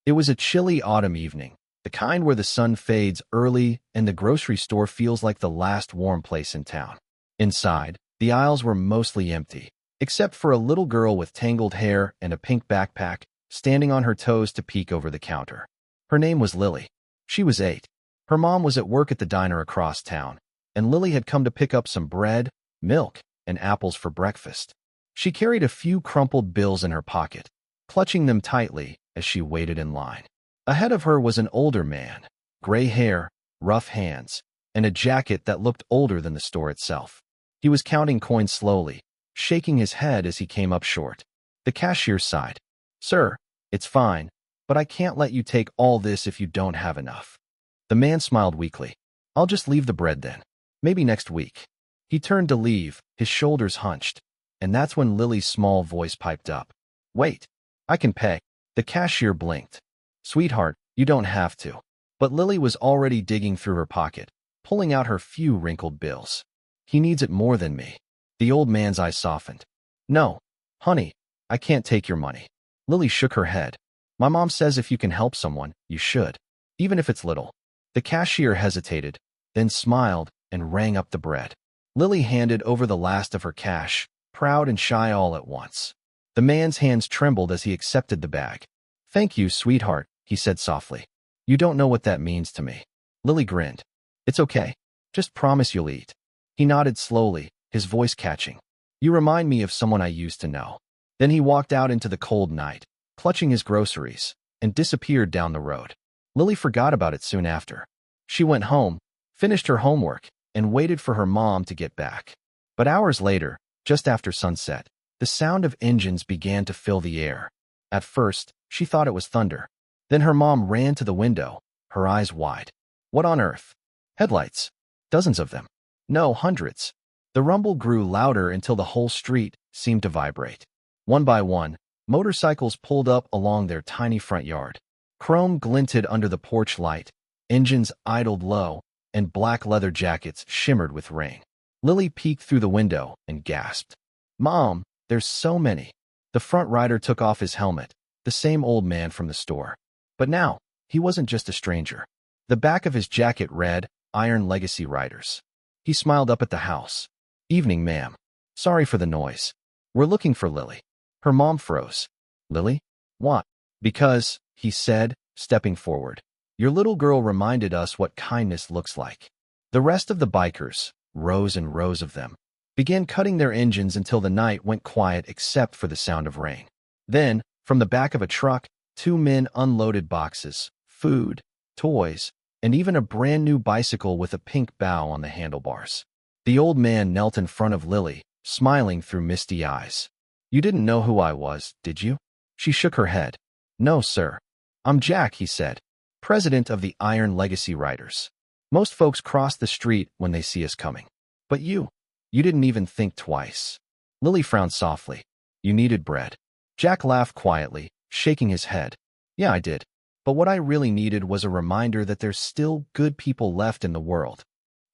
It was a chilly autumn evening, the kind where the sun fades early and the grocery store feels like the last warm place in town. Inside, the aisles were mostly empty, except for a little girl with tangled hair and a pink backpack standing on her toes to peek over the counter. Her name was Lily. She was 8. Her mom was at work at the diner across town, and Lily had come to pick up some bread, milk, and apples for breakfast. She carried a few crumpled bills in her pocket, clutching them tightly as she waited in line. Ahead of her was an older man, gray hair, rough hands, and a jacket that looked older than the store itself. He was counting coins slowly, shaking his head as he came up short. The cashier sighed. "Sir, it's fine, but I can't let you take all this if you don't have enough." The man smiled weakly. "I'll just leave the bread then. Maybe next week." He turned to leave, his shoulders hunched, and that's when Lily's small voice piped up. "Wait, I can pay." The cashier blinked. "Sweetheart, you don't have to." But Lily was already digging through her pocket, pulling out her few wrinkled bills. "He needs it more than me." The old man's eyes softened. "No, honey, I can't take your money." Lily shook her head. "My mom says if you can help someone, you should, even if it's little." The cashier hesitated, then smiled and rang up the bread. Lily handed over the last of her cash, proud and shy all at once. The man's hands trembled as he accepted the bag. "Thank you, sweetheart," he said softly. "You don't know what that means to me." Lily grinned. "It's okay. Just promise you'll eat." He nodded slowly, his voice catching. "You remind me of someone I used to know." Then he walked out into the cold night, clutching his groceries, and disappeared down the road. Lily forgot about it soon after. She went home, finished her homework, and waited for her mom to get back. But hours later, just after sunset, the sound of engines began to fill the air. At first, she thought it was thunder. Then her mom ran to the window, her eyes wide. What on earth? Headlights. Dozens of them. No, hundreds. The rumble grew louder until the whole street seemed to vibrate. One by one, motorcycles pulled up along their tiny front yard. Chrome glinted under the porch light, engines idled low, and black leather jackets shimmered with rain. Lily peeked through the window and gasped. "Mom, there's so many." The front rider took off his helmet, the same old man from the store. But now, he wasn't just a stranger. The back of his jacket read, "Iron Legacy Riders." He smiled up at the house. "Evening, ma'am. Sorry for the noise. We're looking for Lily." Her mom froze. "Lily? What?" "Because," he said, stepping forward, "your little girl reminded us what kindness looks like." The rest of the bikers, rows and rows of them, began cutting their engines until the night went quiet except for the sound of rain. Then, from the back of a truck, 2 men unloaded boxes, food, toys, and even a brand new bicycle with a pink bow on the handlebars. The old man knelt in front of Lily, smiling through misty eyes. "You didn't know who I was, did you?" She shook her head. "No, sir. I'm Jack," he said, "president of the Iron Legacy Riders. Most folks cross the street when they see us coming. But you didn't even think twice." Lily frowned softly. "You needed bread." Jack laughed quietly, shaking his head. "Yeah, I did. But what I really needed was a reminder that there's still good people left in the world."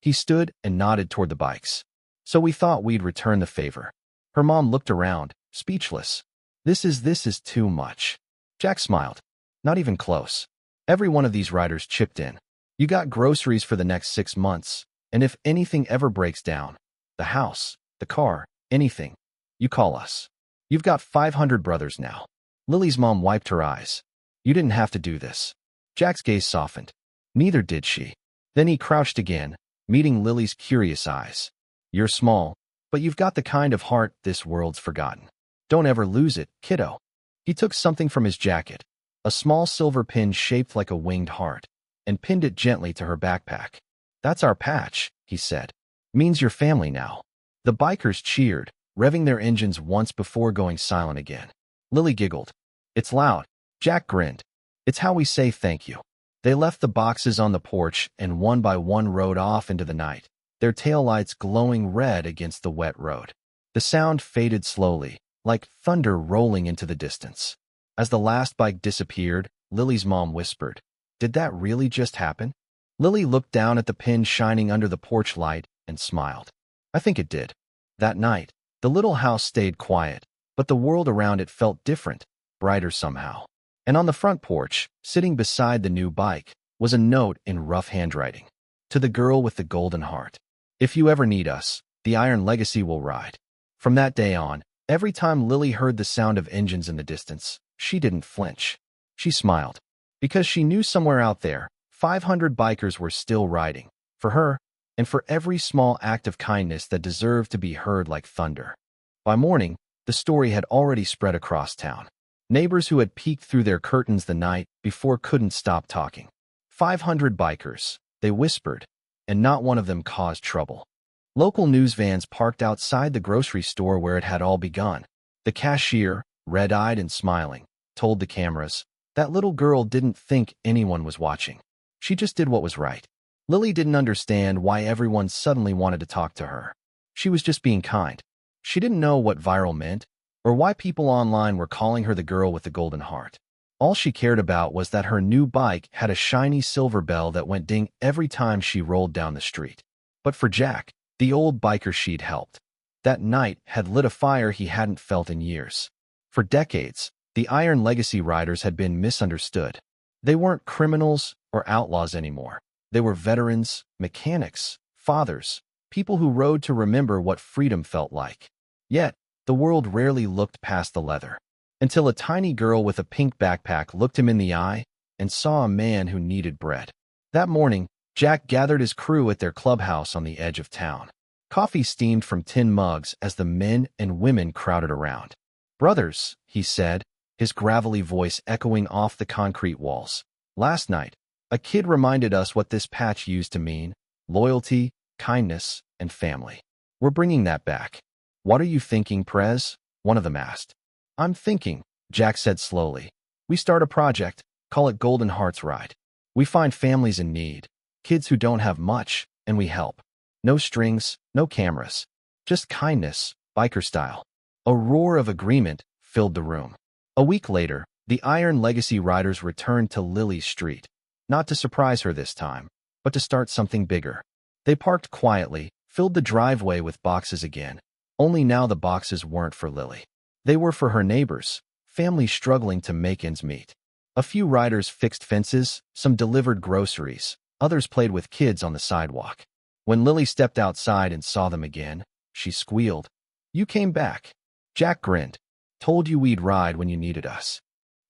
He stood and nodded toward the bikes. "So we thought we'd return the favor." Her mom looked around, speechless. This is too much." Jack smiled. "Not even close. Every one of these riders chipped in. You got groceries for the next 6 months, and if anything ever breaks down, the house, the car, anything, you call us. You've got 500 brothers now." Lily's mom wiped her eyes. "You didn't have to do this." Jack's gaze softened. Neither did she. Then he crouched again, meeting Lily's curious eyes. "You're small, but you've got the kind of heart this world's forgotten. Don't ever lose it, kiddo." He took something from his jacket, a small silver pin shaped like a winged heart, and pinned it gently to her backpack. "That's our patch," he said. "Means you're family now." The bikers cheered, revving their engines once before going silent again. Lily giggled. "It's loud." Jack grinned. "It's how we say thank you." They left the boxes on the porch and one by one rode off into the night, their taillights glowing red against the wet road. The sound faded slowly, like thunder rolling into the distance. As the last bike disappeared, Lily's mom whispered, "Did that really just happen?" Lily looked down at the pin shining under the porch light and smiled. "I think it did." That night, the little house stayed quiet, but the world around it felt different, brighter somehow. And on the front porch, sitting beside the new bike, was a note in rough handwriting. To the girl with the golden heart. If you ever need us, the Iron Legacy will ride. From that day on, every time Lily heard the sound of engines in the distance, she didn't flinch. She smiled. Because she knew somewhere out there, 500 bikers were still riding. For her, and for every small act of kindness that deserved to be heard like thunder. By morning, the story had already spread across town. Neighbors who had peeked through their curtains the night before couldn't stop talking. 500 bikers, they whispered, and not one of them caused trouble. Local news vans parked outside the grocery store where it had all begun. The cashier, red-eyed and smiling, told the cameras, that little girl didn't think anyone was watching. She just did what was right. Lily didn't understand why everyone suddenly wanted to talk to her. She was just being kind. She didn't know what viral meant, or why people online were calling her the girl with the golden heart. All she cared about was that her new bike had a shiny silver bell that went ding every time she rolled down the street. But for Jack, the old biker she'd helped. That night had lit a fire he hadn't felt in years. For decades, the Iron Legacy riders had been misunderstood. They weren't criminals or outlaws anymore. They were veterans, mechanics, fathers, people who rode to remember what freedom felt like. Yet, the world rarely looked past the leather. Until a tiny girl with a pink backpack looked him in the eye and saw a man who needed bread. That morning, Jack gathered his crew at their clubhouse on the edge of town. Coffee steamed from tin mugs as the men and women crowded around. "Brothers," he said, his gravelly voice echoing off the concrete walls. "Last night, a kid reminded us what this patch used to mean: loyalty, kindness, and family. We're bringing that back." "What are you thinking, Prez?" one of them asked. "I'm thinking," Jack said slowly. "We start a project, call it Golden Hearts Ride. We find families in need, kids who don't have much, and we help. No strings, no cameras. Just kindness, biker style." A roar of agreement filled the room. A week later, the Iron Legacy riders returned to Lily Street. Not to surprise her this time, but to start something bigger. They parked quietly, filled the driveway with boxes again. Only now the boxes weren't for Lily. They were for her neighbors, families struggling to make ends meet. A few riders fixed fences, some delivered groceries, others played with kids on the sidewalk. When Lily stepped outside and saw them again, she squealed. "You came back." Jack grinned. "Told you we'd ride when you needed us."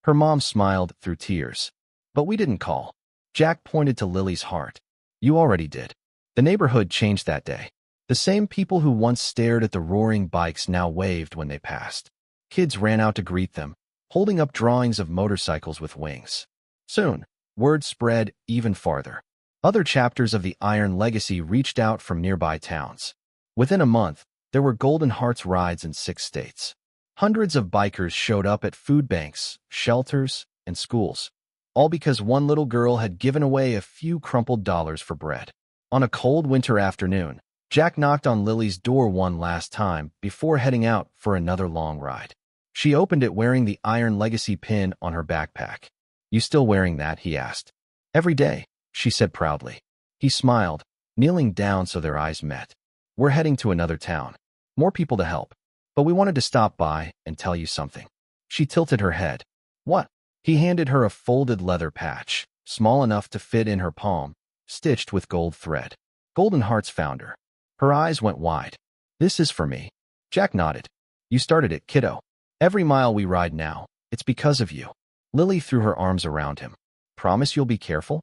Her mom smiled through tears. "But we didn't call." Jack pointed to Lily's heart. "You already did." The neighborhood changed that day. The same people who once stared at the roaring bikes now waved when they passed. Kids ran out to greet them, holding up drawings of motorcycles with wings. Soon, word spread even farther. Other chapters of the Iron Legacy reached out from nearby towns. Within a month, there were Golden Hearts rides in 6 states. Hundreds of bikers showed up at food banks, shelters, and schools, all because one little girl had given away a few crumpled dollars for bread. On a cold winter afternoon, Jack knocked on Lily's door one last time before heading out for another long ride. She opened it wearing the Iron Legacy pin on her backpack. "You still wearing that?" he asked. "Every day," she said proudly. He smiled, kneeling down so their eyes met. "We're heading to another town. More people to help. But we wanted to stop by and tell you something." She tilted her head. "What?" He handed her a folded leather patch, small enough to fit in her palm, stitched with gold thread. Golden Hearts founder. Her eyes went wide. "This is for me." Jack nodded. "You started it, kiddo. Every mile we ride now, it's because of you." Lily threw her arms around him. "Promise you'll be careful?"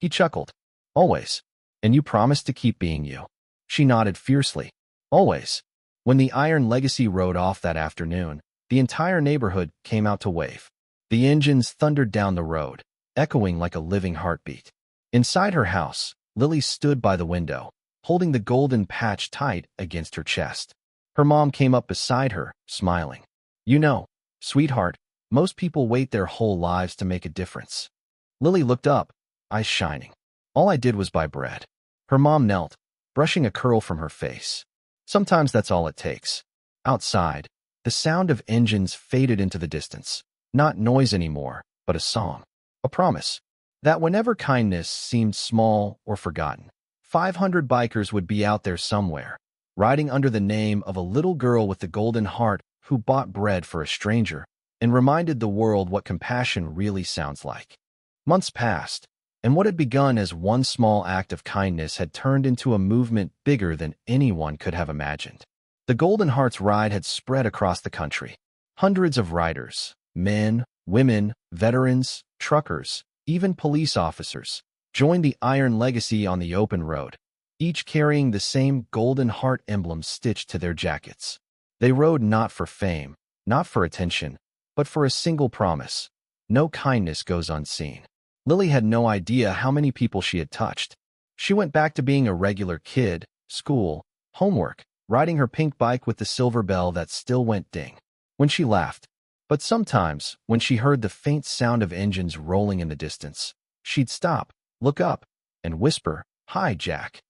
He chuckled. "Always. And you promise to keep being you?" She nodded fiercely. "Always." When the Iron Legacy rode off that afternoon, the entire neighborhood came out to wave. The engines thundered down the road, echoing like a living heartbeat. Inside her house, Lily stood by the window, holding the golden patch tight against her chest. Her mom came up beside her, smiling. "You know, sweetheart, most people wait their whole lives to make a difference." Lily looked up, eyes shining. "All I did was buy bread." Her mom knelt, brushing a curl from her face. "Sometimes that's all it takes." Outside, the sound of engines faded into the distance. Not noise anymore, but a song. A promise. That whenever kindness seemed small or forgotten, 500 bikers would be out there somewhere, riding under the name of a little girl with the golden heart who bought bread for a stranger and reminded the world what compassion really sounds like. Months passed, and what had begun as one small act of kindness had turned into a movement bigger than anyone could have imagined. The Golden Hearts ride had spread across the country. Hundreds of riders, men, women, veterans, truckers, even police officers, joined the Iron Legacy on the open road, each carrying the same Golden Heart emblem stitched to their jackets. They rode not for fame, not for attention, but for a single promise: no kindness goes unseen. Lily had no idea how many people she had touched. She went back to being a regular kid, school, homework, riding her pink bike with the silver bell that still went ding when she laughed. But sometimes, when she heard the faint sound of engines rolling in the distance, she'd stop, look up, and whisper, "Hi, Jack,"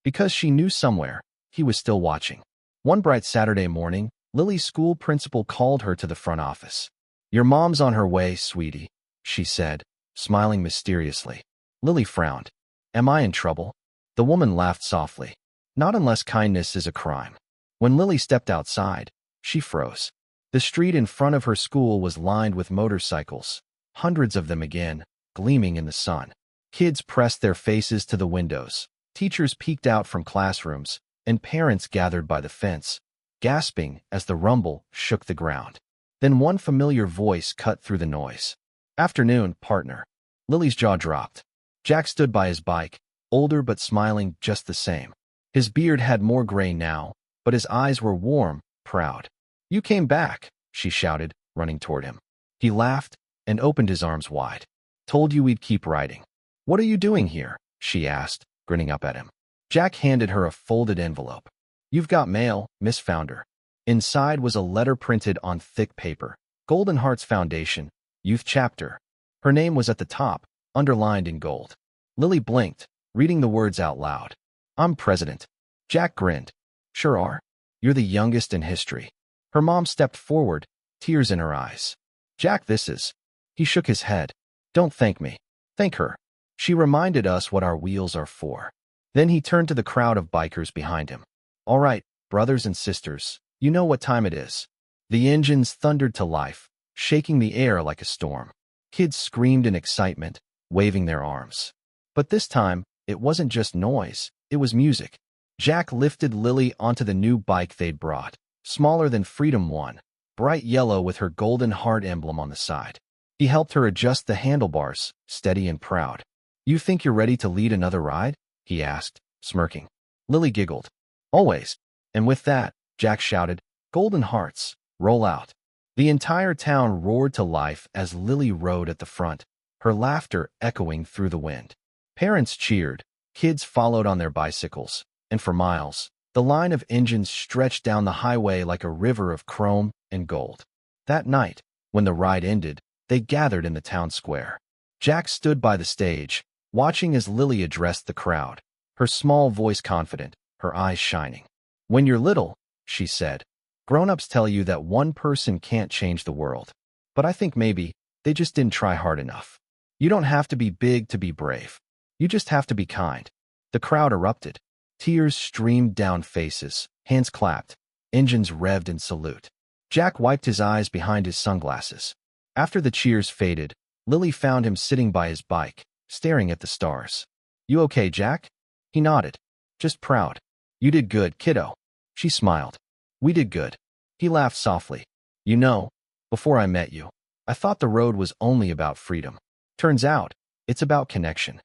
because she knew somewhere he was still watching. One bright Saturday morning, Lily's school principal called her to the front office. "Your mom's on her way, sweetie," she said, smiling mysteriously. Lily frowned. "Am I in trouble?" The woman laughed softly. "Not unless kindness is a crime." When Lily stepped outside, she froze. The street in front of her school was lined with motorcycles, hundreds of them again, gleaming in the sun. Kids pressed their faces to the windows, teachers peeked out from classrooms, and parents gathered by the fence, gasping as the rumble shook the ground. Then one familiar voice cut through the noise. "Afternoon, partner." Lily's jaw dropped. Jack stood by his bike, older but smiling just the same. His beard had more gray now, but his eyes were warm, proud. "You came back," she shouted, running toward him. He laughed and opened his arms wide. "Told you we'd keep riding." "What are you doing here?" she asked, grinning up at him. Jack handed her a folded envelope. "You've got mail, Miss Founder." Inside was a letter printed on thick paper. "Golden Hearts Foundation, Youth Chapter." Her name was at the top, underlined in gold. Lily blinked, reading the words out loud. "I'm president." Jack grinned. "Sure are. You're the youngest in history." Her mom stepped forward, tears in her eyes. "Jack, this is..." He shook his head. "Don't thank me. Thank her. She reminded us what our wheels are for." Then he turned to the crowd of bikers behind him. "All right, brothers and sisters, you know what time it is." The engines thundered to life, shaking the air like a storm. Kids screamed in excitement, waving their arms. But this time, it wasn't just noise, it was music. Jack lifted Lily onto the new bike they'd brought, smaller than Freedom One, bright yellow with her Golden Heart emblem on the side. He helped her adjust the handlebars, steady and proud. "You think you're ready to lead another ride?" he asked, smirking. Lily giggled. "Always." And with that, Jack shouted, "Golden Hearts, roll out." The entire town roared to life as Lily rode at the front, her laughter echoing through the wind. Parents cheered, kids followed on their bicycles, and for miles, the line of engines stretched down the highway like a river of chrome and gold. That night, when the ride ended, they gathered in the town square. Jack stood by the stage, watching as Lily addressed the crowd, her small voice confident, her eyes shining. "When you're little," she said, "grown-ups tell you that one person can't change the world. But I think maybe they just didn't try hard enough. You don't have to be big to be brave. You just have to be kind." The crowd erupted. Tears streamed down faces, hands clapped, engines revved in salute. Jack wiped his eyes behind his sunglasses. After the cheers faded, Lily found him sitting by his bike, staring at the stars. "You okay, Jack?" He nodded. "Just proud." "You did good, kiddo." She smiled. "We did good." He laughed softly. "You know, before I met you, I thought the road was only about freedom. Turns out, it's about connection."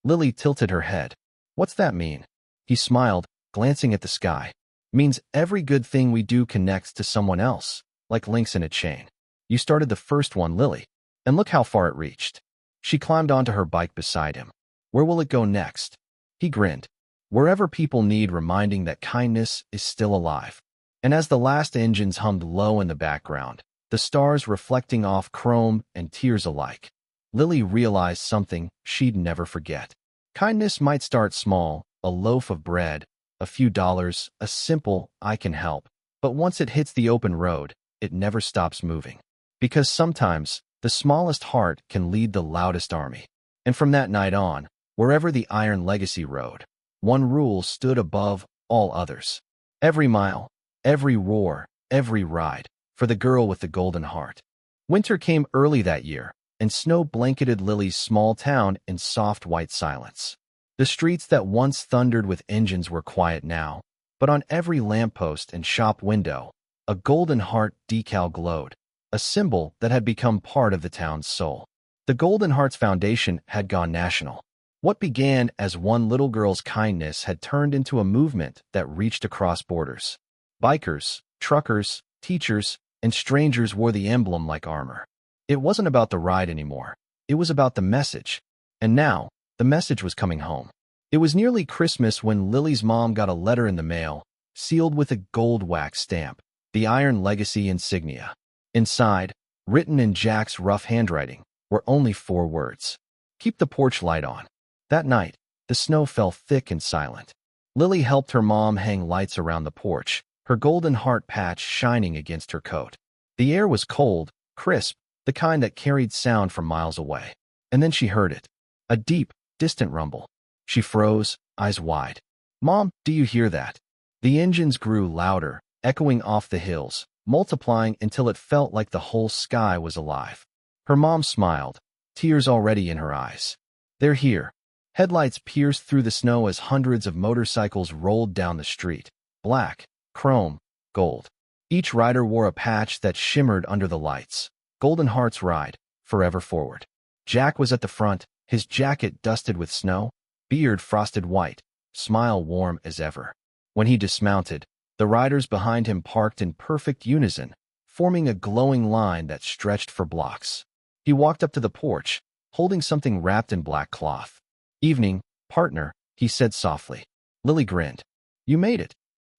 Lily tilted her head. "What's that mean?" He smiled, glancing at the sky. "Means every good thing we do connects to someone else, like links in a chain. You started the first one, Lily, and look how far it reached." She climbed onto her bike beside him. "Where will it go next?" He grinned. "Wherever people need reminding that kindness is still alive." And as the last engines hummed low in the background, the stars reflecting off chrome and tears alike, Lily realized something she'd never forget. Kindness might start small, a loaf of bread, a few dollars, a simple "I can help," but once it hits the open road, it never stops moving. Because sometimes, the smallest heart can lead the loudest army. And from that night on, wherever the Iron Legacy rode, one rule stood above all others. Every mile, every roar, every ride, for the girl with the golden heart. Winter came early that year, and snow blanketed Lily's small town in soft white silence. The streets that once thundered with engines were quiet now, but on every lamppost and shop window, a golden heart decal glowed, a symbol that had become part of the town's soul. The Golden Heart's foundation had gone national. What began as one little girl's kindness had turned into a movement that reached across borders. Bikers, truckers, teachers, and strangers wore the emblem like armor. It wasn't about the ride anymore. It was about the message. And now, the message was coming home. It was nearly Christmas when Lily's mom got a letter in the mail, sealed with a gold wax stamp, the Iron Legacy insignia. Inside, written in Jack's rough handwriting, were only 4 words. Keep the porch light on. That night, the snow fell thick and silent. Lily helped her mom hang lights around the porch, her golden heart patch shining against her coat. The air was cold, crisp, the kind that carried sound from miles away. And then she heard it. A deep, distant rumble. She froze, eyes wide. "Mom, do you hear that?" The engines grew louder, echoing off the hills, multiplying until it felt like the whole sky was alive. Her mom smiled, tears already in her eyes. "They're here." Headlights pierced through the snow as hundreds of motorcycles rolled down the street. Black, chrome, gold. Each rider wore a patch that shimmered under the lights. Golden Hearts Ride, forever forward. Jack was at the front, his jacket dusted with snow, beard frosted white, smile warm as ever. When he dismounted, the riders behind him parked in perfect unison, forming a glowing line that stretched for blocks. He walked up to the porch, holding something wrapped in black cloth. "Evening, partner," he said softly. Lily grinned. "You made it.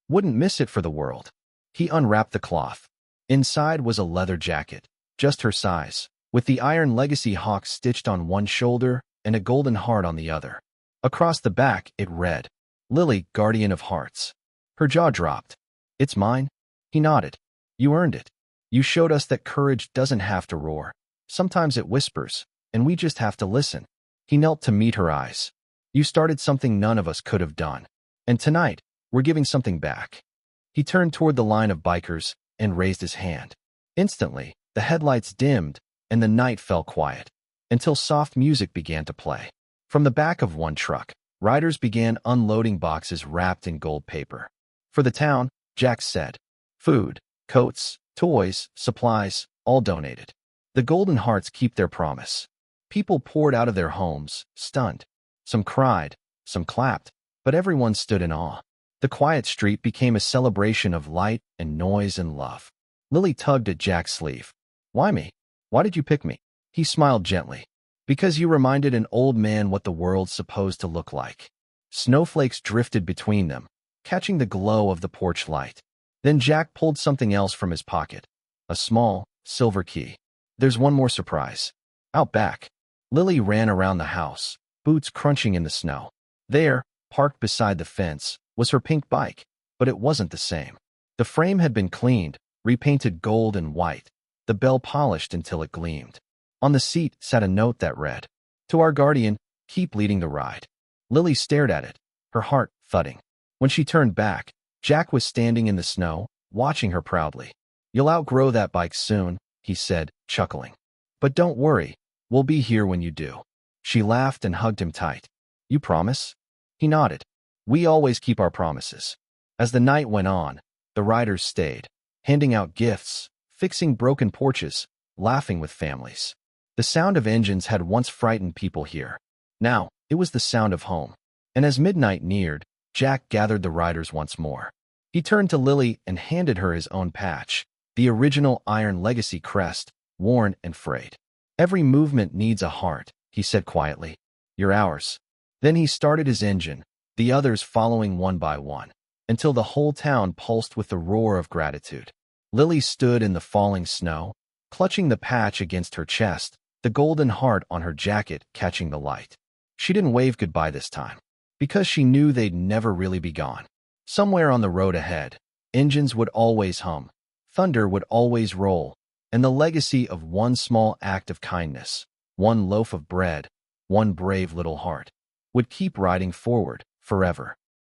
Wouldn't miss it for the world." He unwrapped the cloth. Inside was a leather jacket, just her size, with the Iron Legacy hawk stitched on one shoulder and a golden heart on the other. Across the back, it read, "Lily, Guardian of Hearts." Her jaw dropped. "It's mine?" He nodded. "You earned it. You showed us that courage doesn't have to roar. Sometimes it whispers, and we just have to listen." He knelt to meet her eyes. "You started something none of us could have done. And tonight, we're giving something back." He turned toward the line of bikers and raised his hand. Instantly, the headlights dimmed and the night fell quiet, until soft music began to play. From the back of one truck, riders began unloading boxes wrapped in gold paper. "For the town," Jack said. "Food, coats, toys, supplies, all donated. The Golden Hearts keep their promise." People poured out of their homes, stunned. Some cried, some clapped, but everyone stood in awe. The quiet street became a celebration of light and noise and love. Lily tugged at Jack's sleeve. "Why me? Why did you pick me?" He smiled gently. "Because you reminded an old man what the world's supposed to look like." Snowflakes drifted between them, catching the glow of the porch light. Then Jack pulled something else from his pocket. A small, silver key. "There's one more surprise. Out back." Lily ran around the house, boots crunching in the snow. There, parked beside the fence, was her pink bike, but it wasn't the same. The frame had been cleaned, repainted gold and white, the bell polished until it gleamed. On the seat sat a note that read, "To our guardian, keep leading the ride." Lily stared at it, her heart thudding. When she turned back, Jack was standing in the snow, watching her proudly. "You'll outgrow that bike soon," he said, chuckling. "But don't worry. We'll be here when you do." She laughed and hugged him tight. "You promise?" He nodded. "We always keep our promises." As the night went on, the riders stayed, handing out gifts, fixing broken porches, laughing with families. The sound of engines had once frightened people here. Now, it was the sound of home. And as midnight neared, Jack gathered the riders once more. He turned to Lily and handed her his own patch, the original Iron Legacy crest, worn and frayed. "Every movement needs a heart," he said quietly. "You're ours." Then he started his engine, the others following one by one, until the whole town pulsed with the roar of gratitude. Lily stood in the falling snow, clutching the patch against her chest, the golden heart on her jacket catching the light. She didn't wave goodbye this time, because she knew they'd never really be gone. Somewhere on the road ahead, engines would always hum, thunder would always roll, and the legacy of one small act of kindness, one loaf of bread, one brave little heart, would keep riding forward forever.